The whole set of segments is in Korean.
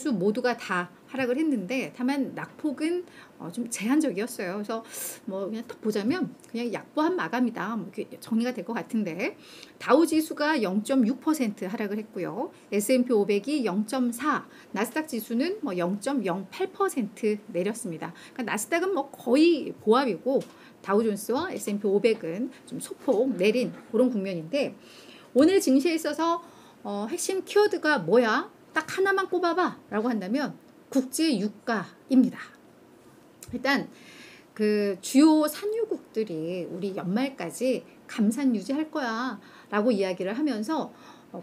지수 모두가 다 하락을 했는데 다만 낙폭은 좀 제한적이었어요. 그래서 뭐 그냥 딱 보자면 그냥 약보한 마감이다, 뭐 이렇게 정리가 될 것 같은데, 다우 지수가 0.6% 하락을 했고요. S&P 500이 0.4, 나스닥 지수는 뭐 0.08% 내렸습니다. 그러니까 나스닥은 뭐 거의 보합이고 다우존스와 S&P 500은 좀 소폭 내린 그런 국면인데, 오늘 증시에 있어서 핵심 키워드가 뭐야? 딱 하나만 꼽아봐 라고 한다면 국제 유가입니다. 일단 그 주요 산유국들이 우리 연말까지 감산 유지할 거야 라고 이야기를 하면서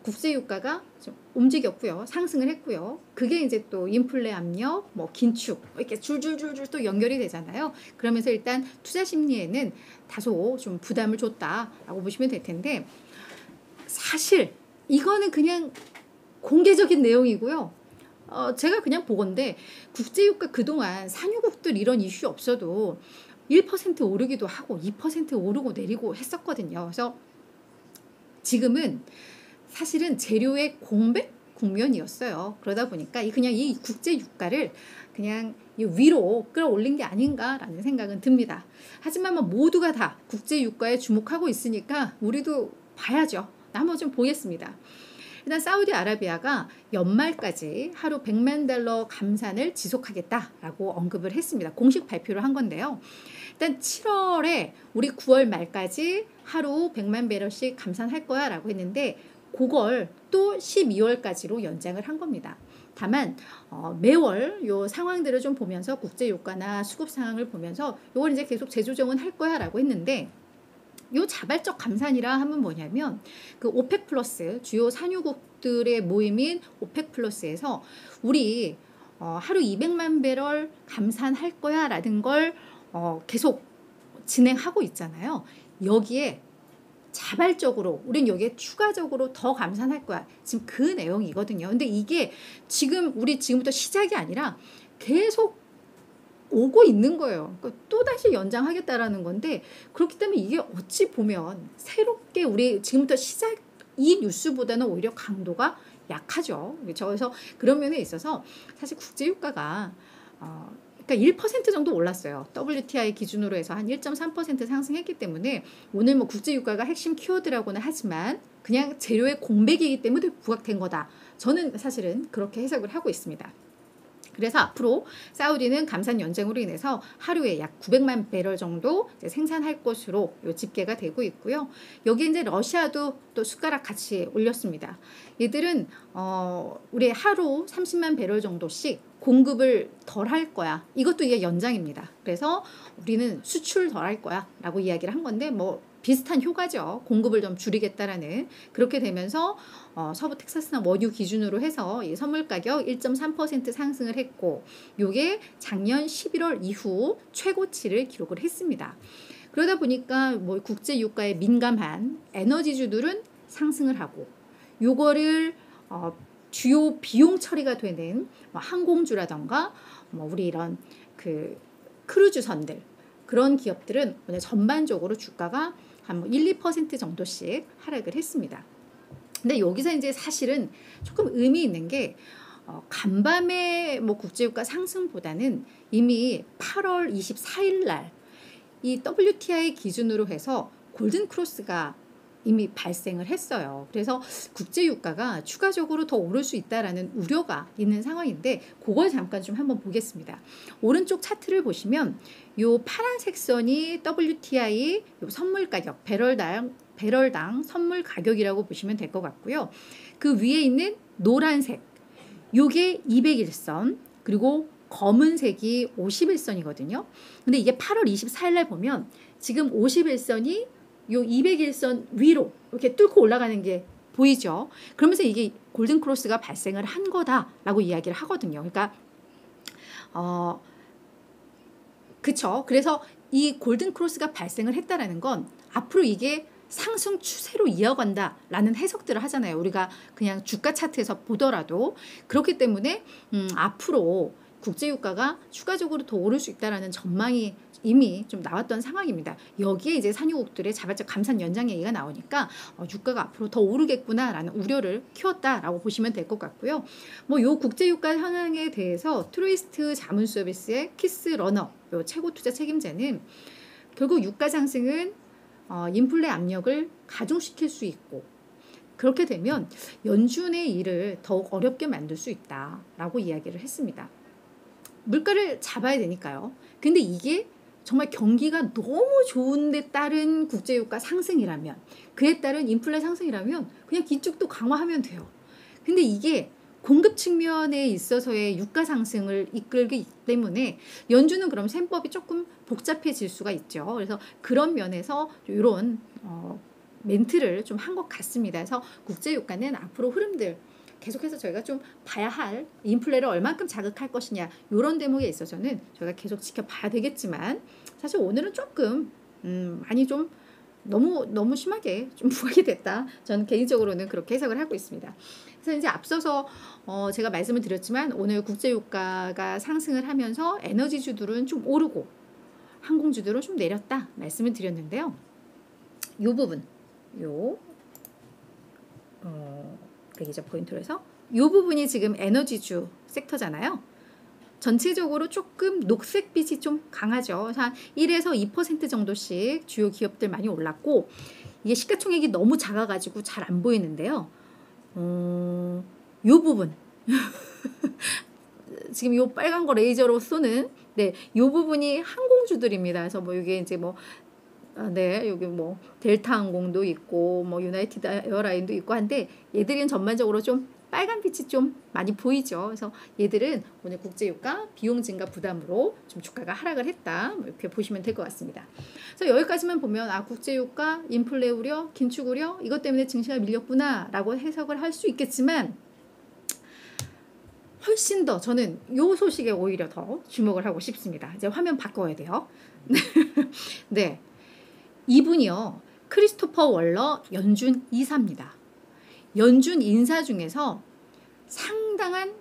국제 유가가 좀 움직였고요. 상승을 했고요. 그게 이제 또 인플레 압력, 뭐 긴축 이렇게 줄줄줄줄 또 연결이 되잖아요. 그러면서 일단 투자 심리에는 다소 좀 부담을 줬다라고 보시면 될 텐데, 사실 이거는 그냥 공개적인 내용이고요. 제가 그냥 보건데 국제유가 그동안 산유국들 이런 이슈 없어도 1% 오르기도 하고 2% 오르고 내리고 했었거든요. 그래서 지금은 사실은 재료의 공백 국면이었어요. 그러다 보니까 그냥 이 국제유가를 그냥 위로 끌어올린 게 아닌가라는 생각은 듭니다. 하지만 뭐 모두가 다 국제유가에 주목하고 있으니까 우리도 봐야죠. 한번 좀 보겠습니다. 일단 사우디아라비아가 연말까지 하루 100만 달러 감산을 지속하겠다라고 언급을 했습니다. 공식 발표를 한 건데요. 일단 7월에 우리 9월 말까지 하루 100만 배럴씩 감산할 거야 라고 했는데, 그걸 또 12월까지로 연장을 한 겁니다. 다만 매월 요 상황들을 좀 보면서 국제유가나 수급 상황을 보면서 요걸 이제 계속 재조정은 할 거야 라고 했는데, 요 자발적 감산이라 하면 뭐냐면 그 오펙 플러스 주요 산유국들의 모임인 오펙 플러스에서 우리 하루 200만 배럴 감산할 거야 라는 걸 계속 진행하고 있잖아요. 여기에 자발적으로 우린 여기에 추가적으로 더 감산할 거야, 지금 그 내용이거든요. 근데 이게 지금 우리 지금부터 시작이 아니라 계속 오고 있는 거예요. 그러니까 또다시 연장하겠다라는 건데, 그렇기 때문에 이게 어찌 보면 새롭게 우리 지금부터 시작, 이 뉴스보다는 오히려 강도가 약하죠. 그렇죠? 그래서 그런 면에 있어서 사실 국제유가가 그러니까 1% 정도 올랐어요. WTI 기준으로 해서 한 1.3% 상승했기 때문에 오늘 뭐 국제유가가 핵심 키워드라고는 하지만 그냥 재료의 공백이기 때문에 부각된 거다. 저는 사실은 그렇게 해석을 하고 있습니다. 그래서 앞으로 사우디는 감산 연장으로 인해서 하루에 약 900만 배럴 정도 이제 생산할 것으로 집계가 되고 있고요. 여기 이제 러시아도 또 숟가락 같이 올렸습니다. 얘들은 우리 하루 30만 배럴 정도씩 공급을 덜 할 거야. 이것도 이게 연장입니다. 그래서 우리는 수출 덜 할 거야 라고 이야기를 한 건데, 뭐 비슷한 효과죠. 공급을 좀 줄이겠다라는. 그렇게 되면서 서부 텍사스나 원유 기준으로 해서 이 선물 가격 1.3% 상승을 했고, 요게 작년 11월 이후 최고치를 기록을 했습니다. 그러다 보니까 뭐 국제 유가에 민감한 에너지주들은 상승을 하고, 요거를 주요 비용 처리가 되는 뭐 항공주라던가 뭐 우리 이런 그 크루즈선들, 그런 기업들은 오늘 전반적으로 주가가 한 1, 2% 정도씩 하락을 했습니다. 근데 여기서 이제 사실은 조금 의미 있는 게 간밤에 뭐 국제유가 상승보다는 이미 8월 24일 날 이 WTI 기준으로 해서 골든 크로스가 이미 발생을 했어요. 그래서 국제유가가 추가적으로 더 오를 수 있다라는 우려가 있는 상황인데, 그걸 잠깐 좀 한번 보겠습니다. 오른쪽 차트를 보시면 요 파란색 선이 WTI 요 선물 가격, 배럴당 선물 가격이라고 보시면 될 것 같고요. 그 위에 있는 노란색, 요게 200일선, 그리고 검은색이 50일선이거든요. 근데 이게 8월 24일 날 보면 지금 50일선이 요 200일선 위로 이렇게 뚫고 올라가는 게 보이죠. 그러면서 이게 골든 크로스가 발생을 한 거다라고 이야기를 하거든요. 그러니까 그쵸. 그래서 이 골든 크로스가 발생을 했다라는 건 앞으로 이게 상승 추세로 이어간다라는 해석들을 하잖아요. 우리가 그냥 주가 차트에서 보더라도. 그렇기 때문에 앞으로 국제유가가 추가적으로 더 오를 수 있다라는 전망이 이미 좀 나왔던 상황입니다. 여기에 이제 산유국들의 자발적 감산 연장 얘기가 나오니까 유가가 앞으로 더 오르겠구나라는 우려를 키웠다라고 보시면 될 것 같고요. 뭐 요 국제유가 현황에 대해서 트루이스트 자문서비스의 키스 러너 요 최고 투자 책임자는 결국 유가 상승은 인플레 압력을 가중시킬 수 있고 그렇게 되면 연준의 일을 더욱 어렵게 만들 수 있다라고 이야기를 했습니다. 물가를 잡아야 되니까요. 근데 이게 정말 경기가 너무 좋은데 따른 국제유가 상승이라면 그에 따른 인플레 상승이라면 그냥 기축도 강화하면 돼요. 근데 이게 공급 측면에 있어서의 유가 상승을 이끌기 때문에 연준은 그럼 셈법이 조금 복잡해질 수가 있죠. 그래서 그런 면에서 이런 멘트를 좀 한 것 같습니다. 그래서 국제유가는 앞으로 흐름들 계속해서 저희가 좀 봐야 할 인플레를 얼만큼 자극할 것이냐 이런 대목에 있어서는 저희가 계속 지켜봐야 되겠지만 사실 오늘은 조금 많이 좀 너무 심하게 좀 부각이 됐다. 저는 개인적으로는 그렇게 해석을 하고 있습니다. 그래서 이제 앞서서 제가 말씀을 드렸지만 오늘 국제유가가 상승을 하면서 에너지주들은 좀 오르고 항공주들은 좀 내렸다 말씀을 드렸는데요. 이 부분 대기자 포인트로 해서 이 부분이 지금 에너지주 섹터잖아요. 전체적으로 조금 녹색빛이 좀 강하죠. 한 1에서 2% 정도씩 주요 기업들 많이 올랐고 이게 시가총액이 너무 작아가지고 잘 안 보이는데요. 이 부분 지금 이 빨간 거 레이저로 쏘는 이 부분이 항공주들입니다. 그래서 뭐 이게 이제 뭐 여기 뭐 델타 항공도 있고 뭐 유나이티드 에어라인도 있고 한데 얘들은 전반적으로 좀 빨간 빛이 좀 많이 보이죠. 그래서 얘들은 오늘 국제유가 비용 증가 부담으로 좀 주가가 하락을 했다. 뭐 이렇게 보시면 될 것 같습니다. 그래서 여기까지만 보면 국제유가, 인플레 우려, 긴축 우려 이것 때문에 증시가 밀렸구나라고 해석을 할 수 있겠지만 훨씬 더 저는 이 소식에 오히려 더 주목을 하고 싶습니다. 이제 화면 바꿔야 돼요. 네. 이분이요. 크리스토퍼 월러 연준 이사입니다. 연준 인사 중에서 상당한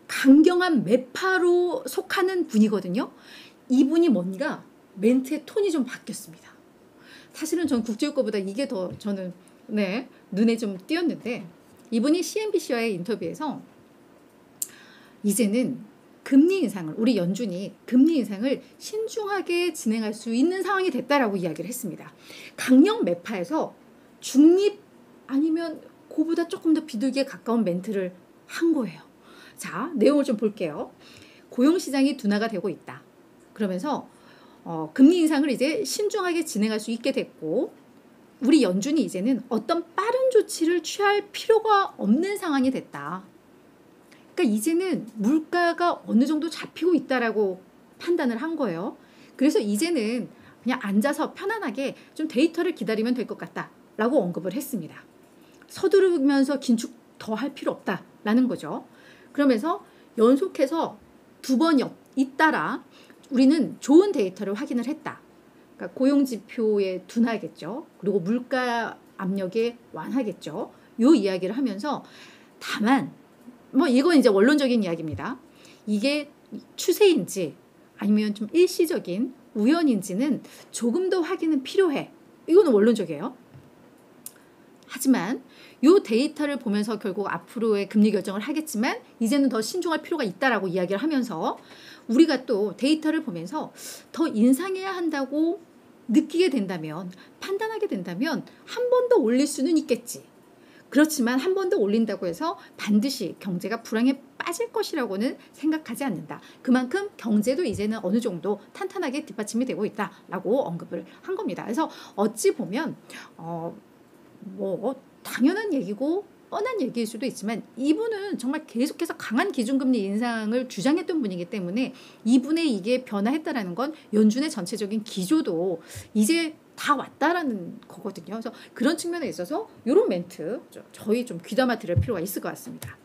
강경한 매파로 속하는 분이거든요. 이분이 뭔가 멘트의 톤이 좀 바뀌었습니다. 사실은 전 국제유가보다 이게 더 저는 눈에 좀 띄었는데 이분이 CNBC와의 인터뷰에서 이제는 금리 인상을 우리 연준이 금리 인상을 신중하게 진행할 수 있는 상황이 됐다라고 이야기를 했습니다. 강력 매파에서 중립 아니면 그보다 조금 더 비둘기에 가까운 멘트를 한 거예요. 자, 내용을 좀 볼게요. 고용시장이 둔화가 되고 있다. 그러면서 금리 인상을 이제 신중하게 진행할 수 있게 됐고 우리 연준이 이제는 어떤 빠른 조치를 취할 필요가 없는 상황이 됐다. 그러니까 이제는 물가가 어느 정도 잡히고 있다라고 판단을 한 거예요. 그래서 이제는 그냥 앉아서 편안하게 좀 데이터를 기다리면 될 것 같다라고 언급을 했습니다. 서두르면서 긴축 더 할 필요 없다라는 거죠. 그러면서 연속해서 2번 잇따라 우리는 좋은 데이터를 확인을 했다. 그러니까 고용지표의 둔화겠죠. 그리고 물가 압력의 완화겠죠. 요 이야기를 하면서 다만 뭐 이건 이제 원론적인 이야기입니다. 이게 추세인지 아니면 좀 일시적인 우연인지는 조금 더 확인은 필요해. 이거는 원론적이에요. 하지만 이 데이터를 보면서 결국 앞으로의 금리 결정을 하겠지만 이제는 더 신중할 필요가 있다라고 이야기를 하면서 우리가 또 데이터를 보면서 더 인상해야 한다고 느끼게 된다면 판단하게 된다면 한 번 더 올릴 수는 있겠지. 그렇지만 한 번 더 올린다고 해서 반드시 경제가 불황에 빠질 것이라고는 생각하지 않는다. 그만큼 경제도 이제는 어느 정도 탄탄하게 뒷받침이 되고 있다라고 언급을 한 겁니다. 그래서 어찌 보면 뭐 당연한 얘기고 뻔한 얘기일 수도 있지만 이분은 정말 계속해서 강한 기준금리 인상을 주장했던 분이기 때문에 이분의 이게 변화했다라는 건 연준의 전체적인 기조도 이제 다 왔다라는 거거든요. 그래서 그런 측면에 있어서 이런 멘트 저희 좀 귀담아 들을 필요가 있을 것 같습니다.